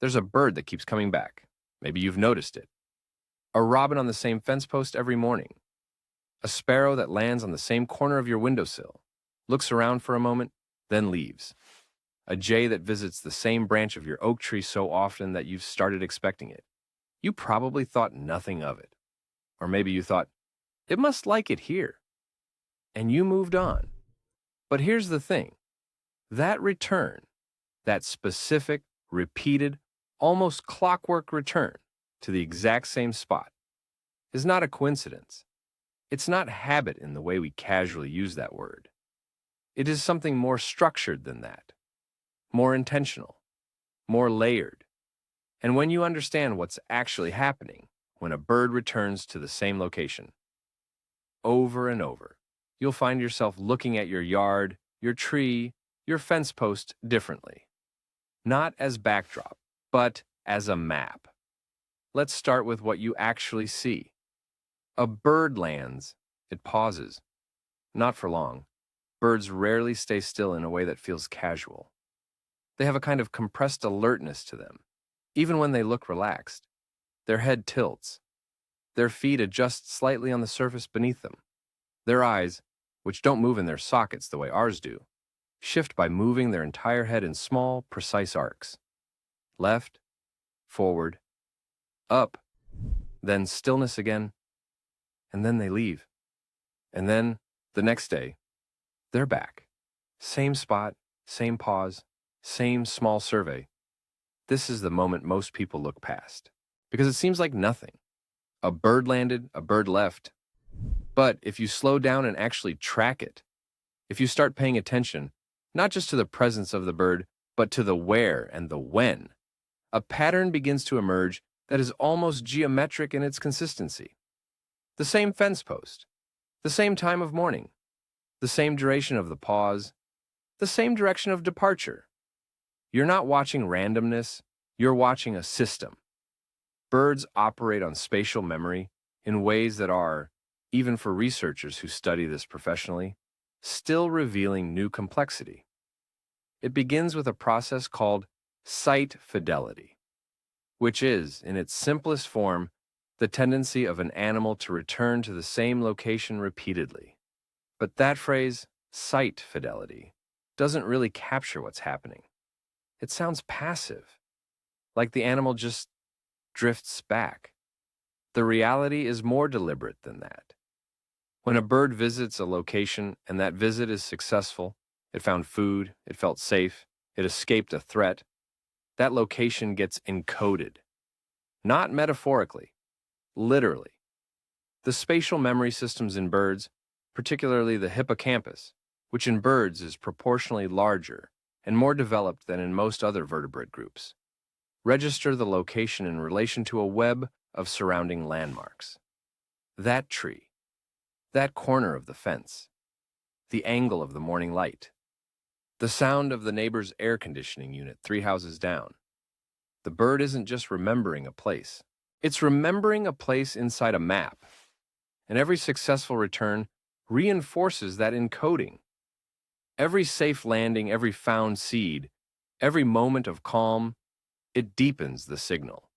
There's a bird that keeps coming back. Maybe you've noticed it. A robin on the same fence post every morning. A sparrow that lands on the same corner of your windowsill, looks around for a moment, then leaves. A jay that visits the same branch of your oak tree so often that you've started expecting it. You probably thought nothing of it. Or maybe you thought, it must like it here. And you moved on. But here's the thing. That return, that specific, repeated, almost clockwork return to the exact same spot, is not a coincidence. It's not habit in the way we casually use that word. It is something more structured than that, more intentional, more layered. And when you understand what's actually happening when a bird returns to the same location, over and over, you'll find yourself looking at your yard, your tree, your fence post differently. Not as backdrop, but as a map. Let's start with what you actually see. A bird lands, it pauses. Not for long. Birds rarely stay still in a way that feels casual. They have a kind of compressed alertness to them. Even when they look relaxed, their head tilts. Their feet adjust slightly on the surface beneath them. Their eyes, which don't move in their sockets the way ours do, shift by moving their entire head in small, precise arcs. Left, forward, up, then stillness again, and then they leave. And then, the next day, they're back. Same spot, same pause, same small survey. This is the moment most people look past, because it seems like nothing. A bird landed, a bird left. But if you slow down and actually track it, if you start paying attention, not just to the presence of the bird, but to the where and the when, a pattern begins to emerge that is almost geometric in its consistency. The same fence post, the same time of morning, the same duration of the pause, the same direction of departure. You're not watching randomness, you're watching a system. Birds operate on spatial memory in ways that are, even for researchers who study this professionally, still revealing new complexity. It begins with a process called site fidelity, which is, in its simplest form, the tendency of an animal to return to the same location repeatedly. But that phrase, site fidelity, doesn't really capture what's happening. It sounds passive, like the animal just drifts back. The reality is more deliberate than that. When a bird visits a location and that visit is successful, it found food, it felt safe, it escaped a threat, that location gets encoded. Not metaphorically, literally. The spatial memory systems in birds, particularly the hippocampus, which in birds is proportionally larger and more developed than in most other vertebrate groups, register the location in relation to a web of surrounding landmarks. That tree, that corner of the fence, the angle of the morning light, the sound of the neighbor's air conditioning unit 3 houses down. The bird isn't just remembering a place. It's remembering a place inside a map. And every successful return reinforces that encoding. Every safe landing, every found seed, every moment of calm, it deepens the signal.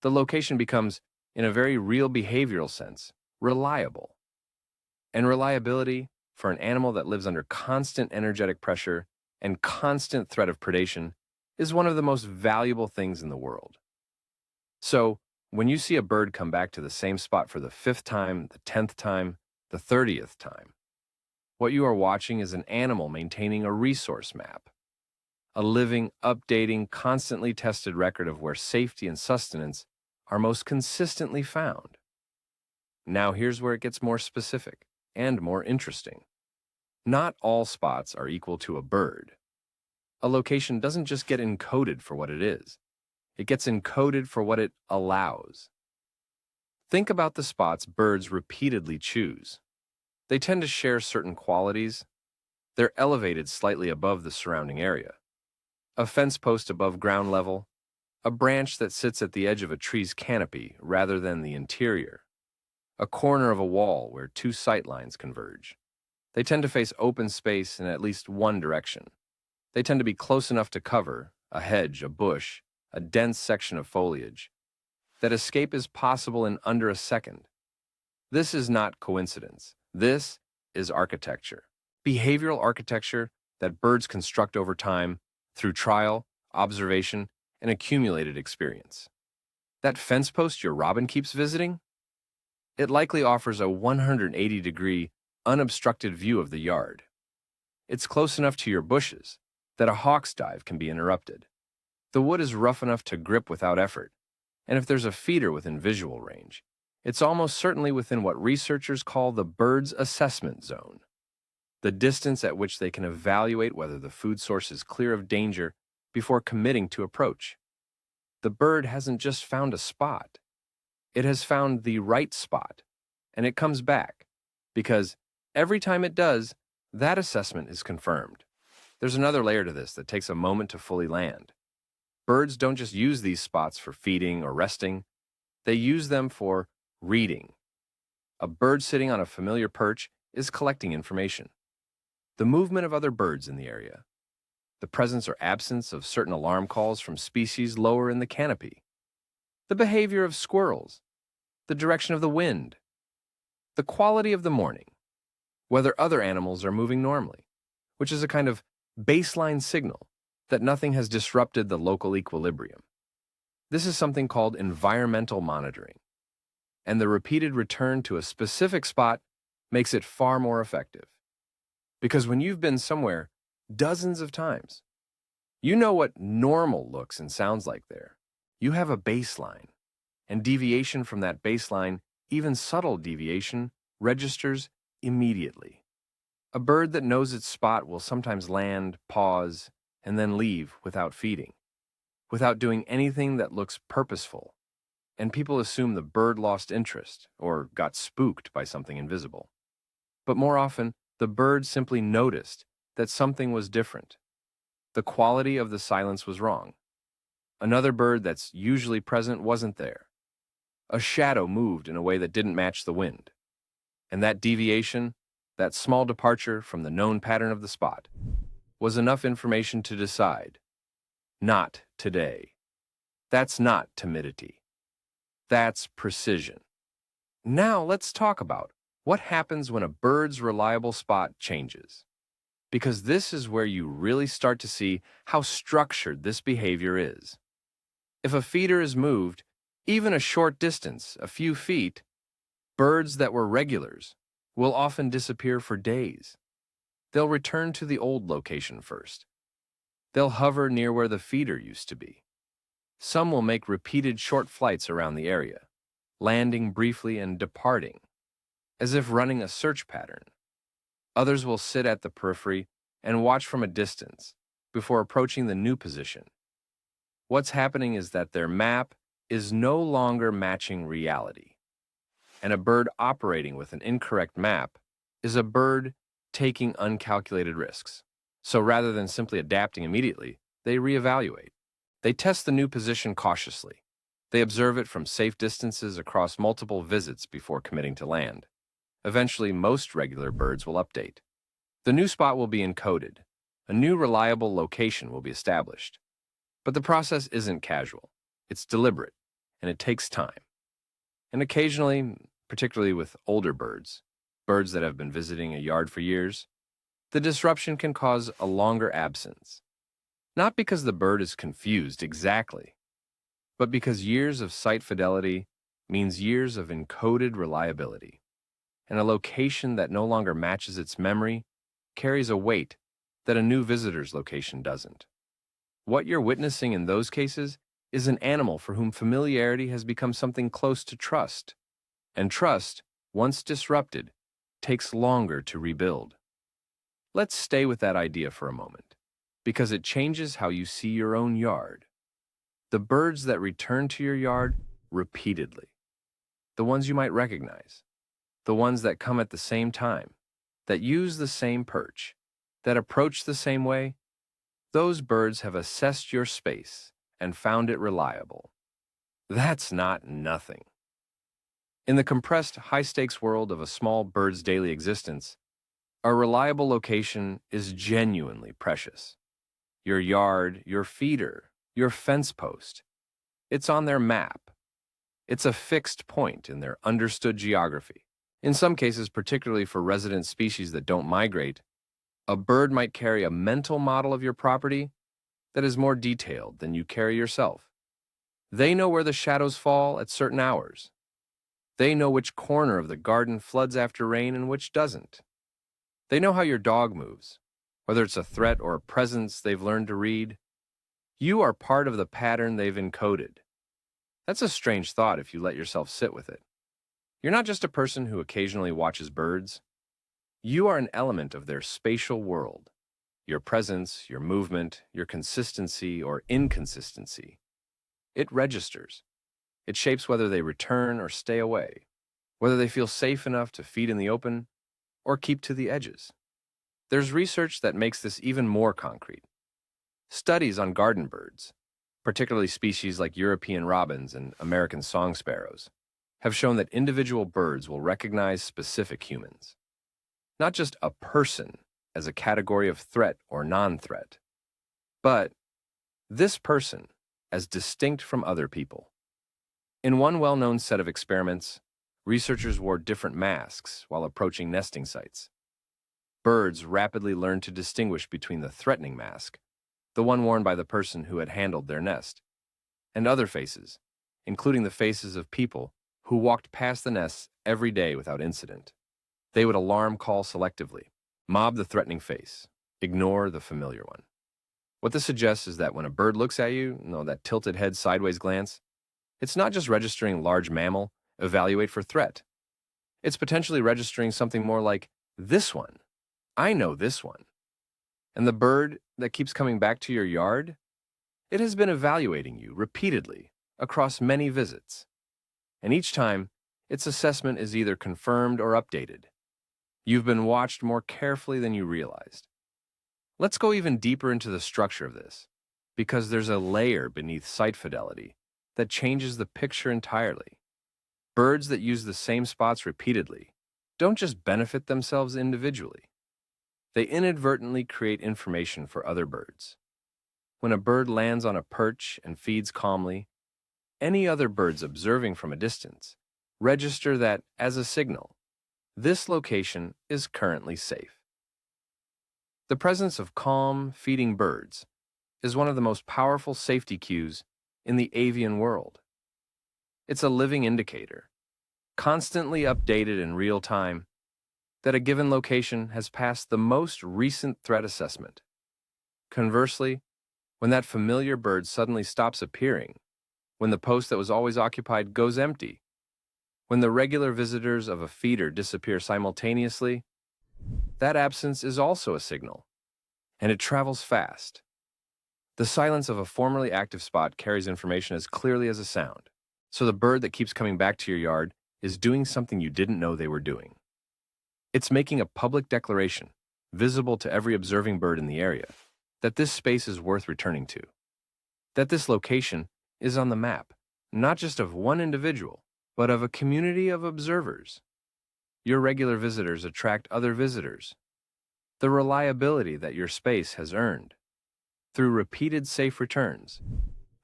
The location becomes, in a very real behavioral sense, reliable. And reliability, for an animal that lives under constant energetic pressure and constant threat of predation, is one of the most valuable things in the world. So, when you see a bird come back to the same spot for the 5th time, the 10th time, the 30th time, what you are watching is an animal maintaining a resource map, a living, updating, constantly tested record of where safety and sustenance are most consistently found. Now here's where it gets more specific and more interesting. Not all spots are equal to a bird. A location doesn't just get encoded for what it is. It gets encoded for what it allows. Think about the spots birds repeatedly choose. They tend to share certain qualities. They're elevated slightly above the surrounding area. A fence post above ground level, a branch that sits at the edge of a tree's canopy rather than the interior, a corner of a wall where 2 sight lines converge. They tend to face open space in at least one direction. They tend to be close enough to cover, a hedge, a bush, a dense section of foliage, that escape is possible in under a second. This is not coincidence. This is architecture. Behavioral architecture that birds construct over time through trial, observation, and accumulated experience. That fence post your robin keeps visiting? It likely offers a 180-degree, unobstructed view of the yard. It's close enough to your bushes that a hawk's dive can be interrupted. The wood is rough enough to grip without effort, and if there's a feeder within visual range, it's almost certainly within what researchers call the bird's assessment zone, the distance at which they can evaluate whether the food source is clear of danger before committing to approach. The bird hasn't just found a spot. It has found the right spot, and it comes back, because every time it does, that assessment is confirmed. There's another layer to this that takes a moment to fully land. Birds don't just use these spots for feeding or resting, they use them for reading. A bird sitting on a familiar perch is collecting information. The movement of other birds in the area, the presence or absence of certain alarm calls from species lower in the canopy, the behavior of squirrels, the direction of the wind, the quality of the morning, whether other animals are moving normally, which is a kind of baseline signal that nothing has disrupted the local equilibrium. This is something called environmental monitoring, and the repeated return to a specific spot makes it far more effective. Because when you've been somewhere dozens of times, you know what normal looks and sounds like there. You have a baseline, and deviation from that baseline, even subtle deviation, registers immediately. A bird that knows its spot will sometimes land, pause, and then leave without feeding, without doing anything that looks purposeful, and people assume the bird lost interest or got spooked by something invisible. But more often, the bird simply noticed that something was different. The quality of the silence was wrong. Another bird that's usually present wasn't there. A shadow moved in a way that didn't match the wind. And that deviation, that small departure from the known pattern of the spot, was enough information to decide, not today. That's not timidity. That's precision. Now let's talk about what happens when a bird's reliable spot changes. Because this is where you really start to see how structured this behavior is. If a feeder is moved, even a short distance, a few feet, birds that were regulars will often disappear for days. They'll return to the old location first. They'll hover near where the feeder used to be. Some will make repeated short flights around the area, landing briefly and departing, as if running a search pattern. Others will sit at the periphery and watch from a distance before approaching the new position. What's happening is that their map is no longer matching reality. And a bird operating with an incorrect map is a bird taking uncalculated risks. So rather than simply adapting immediately, they reevaluate. They test the new position cautiously. They observe it from safe distances across multiple visits before committing to land. Eventually, most regular birds will update. The new spot will be encoded. A new reliable location will be established. But the process isn't casual. It's deliberate, and it takes time. And occasionally, particularly with older birds that have been visiting a yard for years, the disruption can cause a longer absence. Not because the bird is confused exactly, but because years of site fidelity means years of encoded reliability. And a location that no longer matches its memory carries a weight that a new visitor's location doesn't. What you're witnessing in those cases is an animal for whom familiarity has become something close to trust. And trust, once disrupted, takes longer to rebuild. Let's stay with that idea for a moment, because it changes how you see your own yard. The birds that return to your yard repeatedly, the ones you might recognize, the ones that come at the same time, that use the same perch, that approach the same way, those birds have assessed your space and found it reliable. That's not nothing. In the compressed, high-stakes world of a small bird's daily existence, a reliable location is genuinely precious. Your yard, your feeder, your fence post, It's on their map. It's a fixed point in their understood geography. In some cases, particularly for resident species that don't migrate, a bird might carry a mental model of your property that is more detailed than you carry yourself. They know where the shadows fall at certain hours. They know which corner of the garden floods after rain and which doesn't. They know how your dog moves, whether it's a threat or a presence they've learned to read. You are part of the pattern they've encoded. That's a strange thought if you let yourself sit with it. You're not just a person who occasionally watches birds. You are an element of their spatial world. Your presence, your movement, your consistency or inconsistency. It registers. It shapes whether they return or stay away, whether they feel safe enough to feed in the open or keep to the edges. There's research that makes this even more concrete. Studies on garden birds, particularly species like European robins and American song sparrows, have shown that individual birds will recognize specific humans. Not just a person as a category of threat or non-threat, but this person as distinct from other people. In one well-known set of experiments, researchers wore different masks while approaching nesting sites. Birds rapidly learned to distinguish between the threatening mask, the one worn by the person who had handled their nest, and other faces, including the faces of people who walked past the nests every day without incident. They would alarm call selectively, mob the threatening face, ignore the familiar one. What this suggests is that when a bird looks at you, that tilted head sideways glance, it's not just registering large mammal, evaluate for threat. It's potentially registering something more like, this one. I know this one. And the bird that keeps coming back to your yard? It has been evaluating you repeatedly across many visits. And each time, its assessment is either confirmed or updated. You've been watched more carefully than you realized. Let's go even deeper into the structure of this, because there's a layer beneath sight fidelity that changes the picture entirely. Birds that use the same spots repeatedly don't just benefit themselves individually. They inadvertently create information for other birds. When a bird lands on a perch and feeds calmly, any other birds observing from a distance register that as a signal. This location is currently safe. The presence of calm, feeding birds is one of the most powerful safety cues in the avian world. It's a living indicator, constantly updated in real time, that a given location has passed the most recent threat assessment. Conversely, when that familiar bird suddenly stops appearing, when the post that was always occupied goes empty, when the regular visitors of a feeder disappear simultaneously, that absence is also a signal, and it travels fast. The silence of a formerly active spot carries information as clearly as a sound, so the bird that keeps coming back to your yard is doing something you didn't know they were doing. It's making a public declaration, visible to every observing bird in the area, that this space is worth returning to, that this location is on the map, not just of one individual, but of a community of observers. Your regular visitors attract other visitors. The reliability that your space has earned, through repeated safe returns,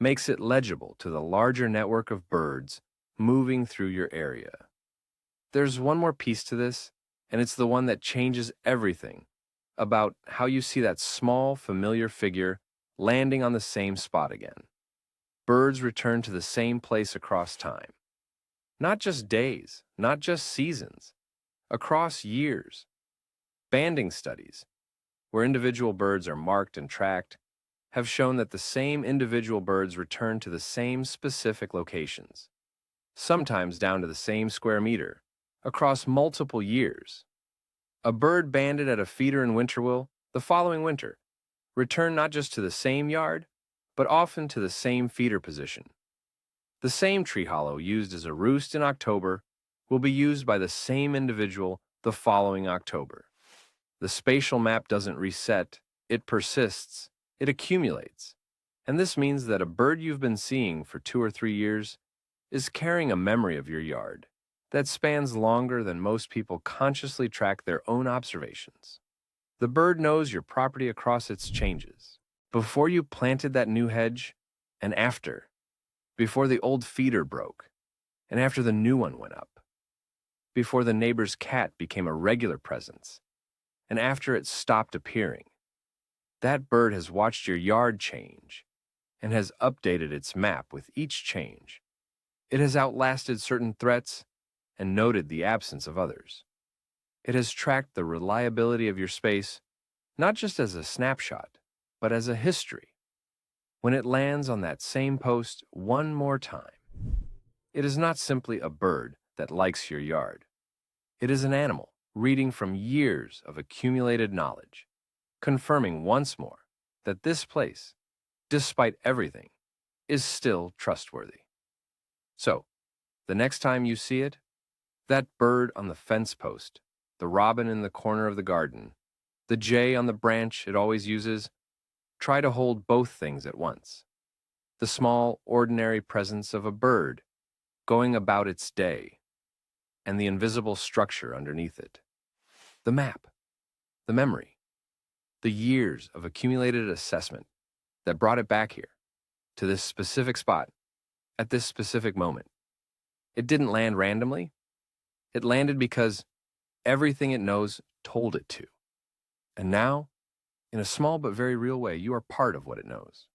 makes it legible to the larger network of birds moving through your area. There's one more piece to this, and it's the one that changes everything about how you see that small, familiar figure landing on the same spot again. Birds return to the same place across time. Not just days, not just seasons, across years. Banding studies, where individual birds are marked and tracked, have shown that the same individual birds return to the same specific locations, sometimes down to the same square meter, across multiple years. A bird banded at a feeder in winter will, the following winter, return not just to the same yard, but often to the same feeder position. The same tree hollow used as a roost in October will be used by the same individual the following October. The spatial map doesn't reset, it persists, it accumulates. And this means that a bird you've been seeing for 2 or 3 years is carrying a memory of your yard that spans longer than most people consciously track their own observations. The bird knows your property across its changes, before you planted that new hedge and after. before the old feeder broke, and after the new one went up, before the neighbor's cat became a regular presence, and after it stopped appearing. That bird has watched your yard change and has updated its map with each change. It has outlasted certain threats and noted the absence of others. It has tracked the reliability of your space, not just as a snapshot, but as a history. When it lands on that same post one more time, it is not simply a bird that likes your yard. It is an animal reading from years of accumulated knowledge, confirming once more that this place, despite everything, is still trustworthy. So, the next time you see it, that bird on the fence post, the robin in the corner of the garden, the jay on the branch it always uses, try to hold both things at once. The small, ordinary presence of a bird going about its day, and the invisible structure underneath it. The map, the memory, the years of accumulated assessment that brought it back here, to this specific spot, at this specific moment. It didn't land randomly. It landed because everything it knows told it to. And now, in a small but very real way, you are part of what it knows.